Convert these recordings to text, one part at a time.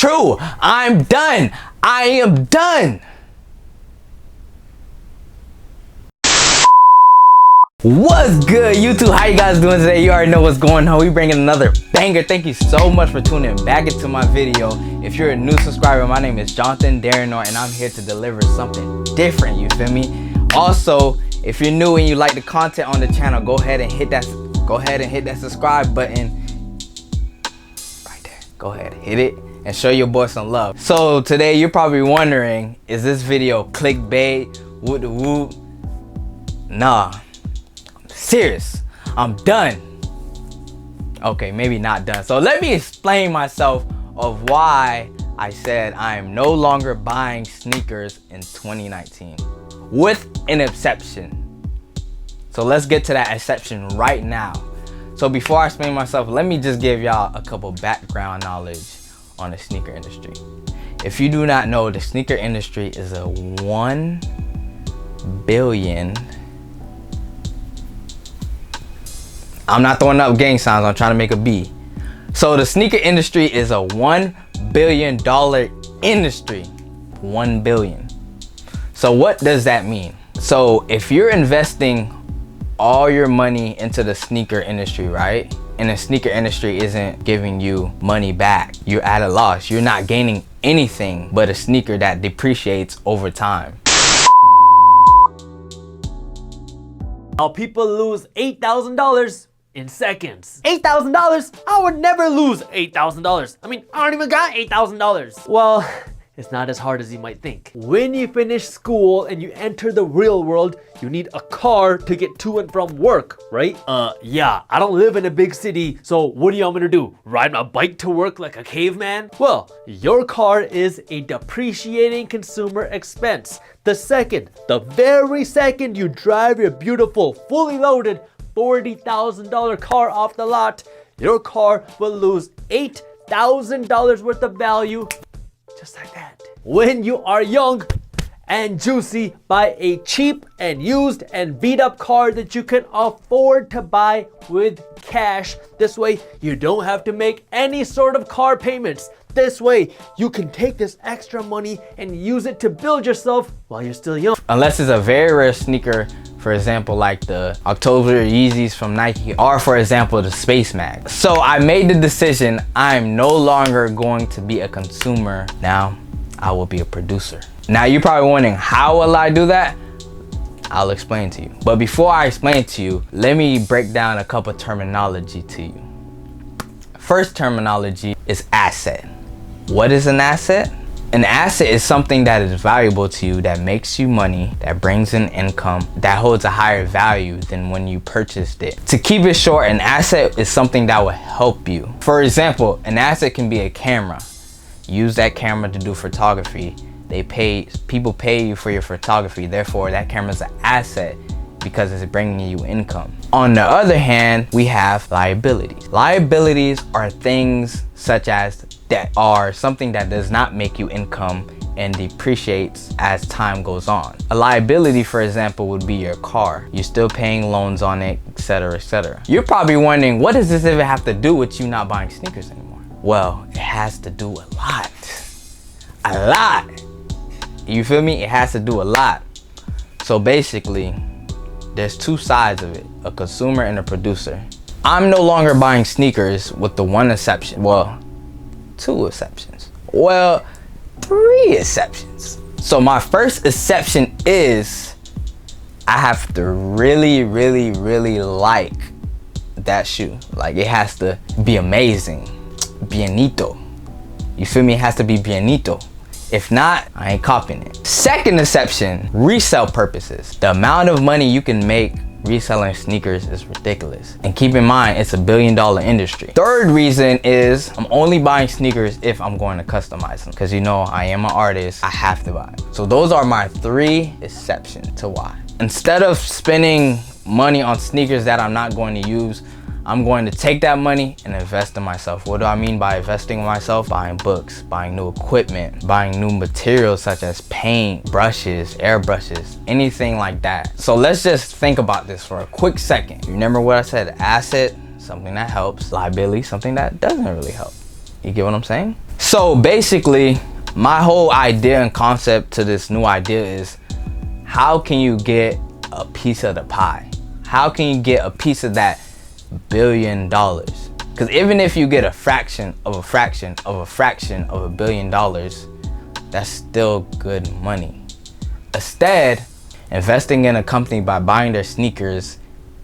true. I'm done. I am done. What's good, YouTube? How you guys doing today? You already know what's going on. We bringing another banger. Thank you so much for tuning back into my video. If you're a new subscriber, my name is Jonathan Derinor and I'm here to deliver something different, you feel me? Also, if you're new and you like the content on the channel, go ahead and hit that subscribe button right there. Go ahead, hit it and show your boy some love. So today you're probably wondering, is this video clickbait? Woot woot? Nah. Serious, I'm done. Okay, maybe not done. So let me explain myself of why I said I am no longer buying sneakers in 2019 with an exception. So let's get to that exception right now. So before I explain myself, let me just give y'all a couple background knowledge on the sneaker industry. If you do not know, the sneaker industry is a $1 billion. I'm not throwing up gang signs, I'm trying to make a B. So the sneaker industry is a $1 billion industry. 1 billion. So what does that mean? So if you're investing all your money into the sneaker industry, right? And the sneaker industry isn't giving you money back, you're at a loss. You're not gaining anything but a sneaker that depreciates over time. How people lose $8,000 in seconds. $8,000? I would never lose $8,000. I mean, I don't even got $8,000. Well, it's not as hard as you might think. When you finish school and you enter the real world, you need a car to get to and from work, right? Yeah, I don't live in a big city, so what do you want me to do? Ride my bike to work like a caveman? Well, your car is a depreciating consumer expense. The very second you drive your beautiful, fully loaded $40,000 car off the lot, your car will lose $8,000 worth of value, just like that. When you are young and juicy, buy a cheap and used and beat up car that you can afford to buy with cash. This way, you don't have to make any sort of car payments. This way, you can take this extra money and use it to build yourself while you're still young. Unless it's a very rare sneaker, for example, like the October Yeezys from Nike, or for example, the Space Mag. So I made the decision, I'm no longer going to be a consumer. Now, I will be a producer. Now you're probably wondering, how will I do that? I'll explain to you. But before I explain to you, let me break down a couple terminology to you. First terminology is asset. What is an asset? An asset is something that is valuable to you, that makes you money, that brings in income, that holds a higher value than when you purchased it. To keep it short, an asset is something that will help you. For example, an asset can be a camera. Use that camera to do photography. People pay you for your photography, therefore that camera is an asset because it's bringing you income. On the other hand, we have liabilities. Liabilities are things such as that are something that does not make you income and depreciates as time goes on. A liability, for example, would be your car. You're still paying loans on it, etc., etc. You're probably wondering, what does this even have to do with you not buying sneakers anymore? Well, it has to do a lot. A lot. You feel me? It has to do a lot. So basically, there's two sides of it, a consumer and a producer. I'm no longer buying sneakers with the one exception. Well, two exceptions. Well, three exceptions. So my first exception is I have to really, really, really like that shoe. Like, it has to be amazing, bienito. You feel me? It has to be bienito. If not, I ain't copying it. Second exception, resale purposes. The amount of money you can make reselling sneakers is ridiculous. And keep in mind, it's a $1 billion industry. Third reason is I'm only buying sneakers if I'm going to customize them. Because you know, I am an artist, I have to buy. So those are my three exceptions to why. Instead of spending money on sneakers that I'm not going to use, I'm going to take that money and invest in myself. What do I mean by investing in myself? Buying books, buying new equipment, buying new materials such as paint, brushes, airbrushes, anything like that. So let's just think about this for a quick second. Remember what I said, asset, something that helps, liability, something that doesn't really help. You get what I'm saying? So basically, my whole idea and concept to this new idea is, how can you get a piece of the pie? How can you get a piece of that $1 billion? Because even if you get a fraction of a fraction of a fraction of $1 billion, that's still good money. Instead, investing in a company by buying their sneakers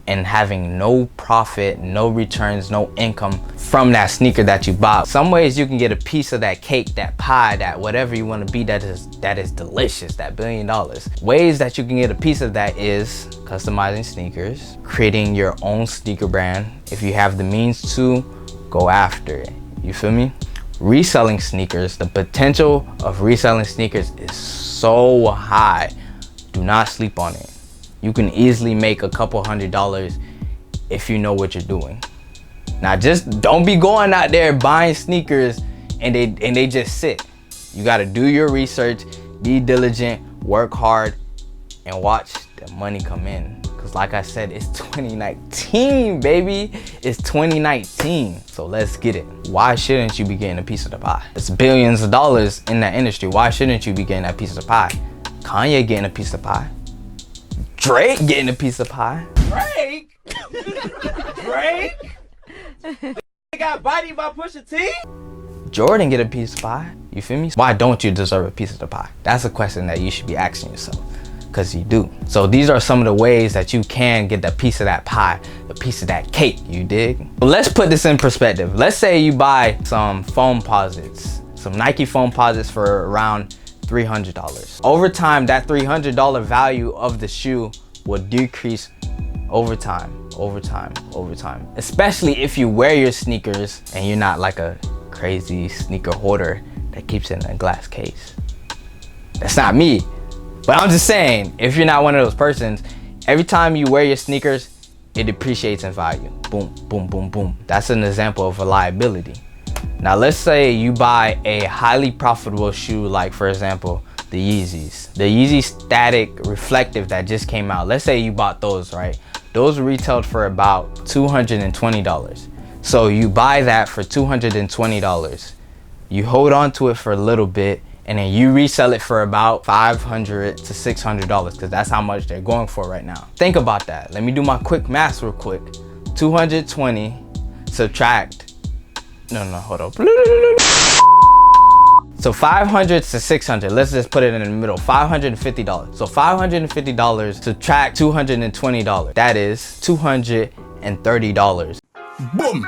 and having no profit, no returns, no income from that sneaker that you bought. Some ways you can get a piece of that cake, that pie, that whatever you want to be that is delicious, that $1 billion. Ways that you can get a piece of that is customizing sneakers, creating your own sneaker brand. If you have the means to, go after it. You feel me? Reselling sneakers, the potential of reselling sneakers is so high. Do not sleep on it. You can easily make a couple $100s if you know what you're doing. Now just don't be going out there buying sneakers and they just sit. You got to do your research, be diligent, work hard, and watch the money come in. Because like I said, it's 2019, baby. It's 2019. So let's get it. Why shouldn't you be getting a piece of the pie? It's billions of dollars in that industry. Why shouldn't you be getting that piece of the pie? Kanye getting a piece of pie. Drake getting a piece of pie. Drake? Drake? They got bodied by Pusha T? Jordan get a piece of pie. You feel me? Why don't you deserve a piece of the pie? That's a question that you should be asking yourself, because you do. So these are some of the ways that you can get the piece of that pie, the piece of that cake, you dig? But let's put this in perspective. Let's say you buy some foam posits, some Nike foam posits for around $300. Over time, that $300 value of the shoe will decrease over time. Especially if you wear your sneakers and you're not like a crazy sneaker hoarder that keeps it in a glass case. That's not me. But I'm just saying, if you're not one of those persons, every time you wear your sneakers, it depreciates in value. Boom, boom, boom, boom. That's an example of a liability. Now let's say you buy a highly profitable shoe, like for example, the Yeezys. The Yeezy Static Reflective that just came out. Let's say you bought those, right? Those retailed for about $220. So you buy that for $220. You hold on to it for a little bit, and then you resell it for about $500 to $600, because that's how much they're going for right now. Think about that. Let me do my quick math real quick. 220 subtract, hold up. So 500 to 600, let's just put it in the middle, $550. So $550 subtract $220, that is $230. Boom.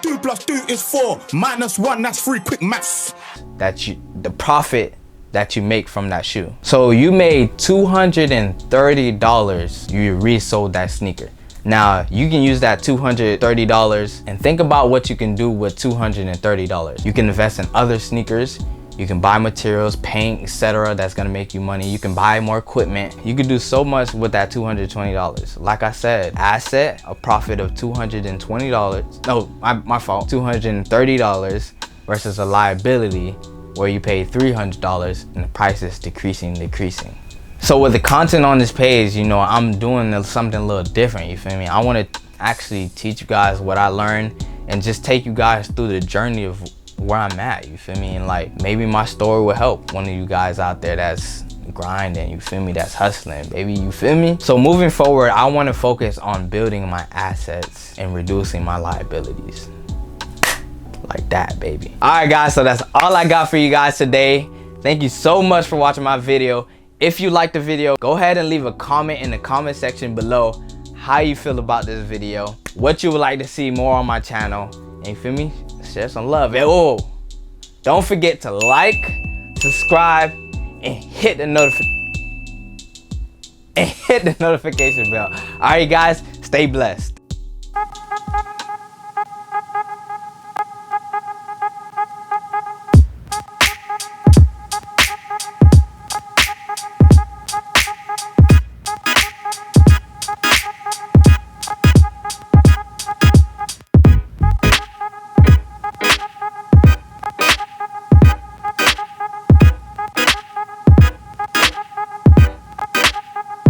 2 + 2 is 4, -1, that's 3, quick maths. The profit that you make from that shoe. So you made $230, you resold that sneaker. Now you can use that $230 and think about what you can do with $230. You can invest in other sneakers. You can buy materials, paint, etc. That's gonna make you money. You can buy more equipment. You can do so much with that $220. Like I said, asset, a profit of $220. No, my fault. $230 versus a liability where you pay $300 and the price is decreasing. So with the content on this page, you know, I'm doing something a little different, you feel me? I want to actually teach you guys what I learned and just take you guys through the journey of where I'm at, you feel me? And like, maybe my story will help one of you guys out there that's grinding, you feel me, that's hustling, baby, you feel me? So moving forward, I want to focus on building my assets and reducing my liabilities. Like that, baby. All right, guys, so that's all I got for you guys today. Thank you so much for watching my video. If you liked the video, go ahead and leave a comment in the comment section below how you feel about this video, what you would like to see more on my channel, and you feel me? Share some love. And oh, don't forget to like, subscribe, and hit the notification bell. All right, guys, stay blessed.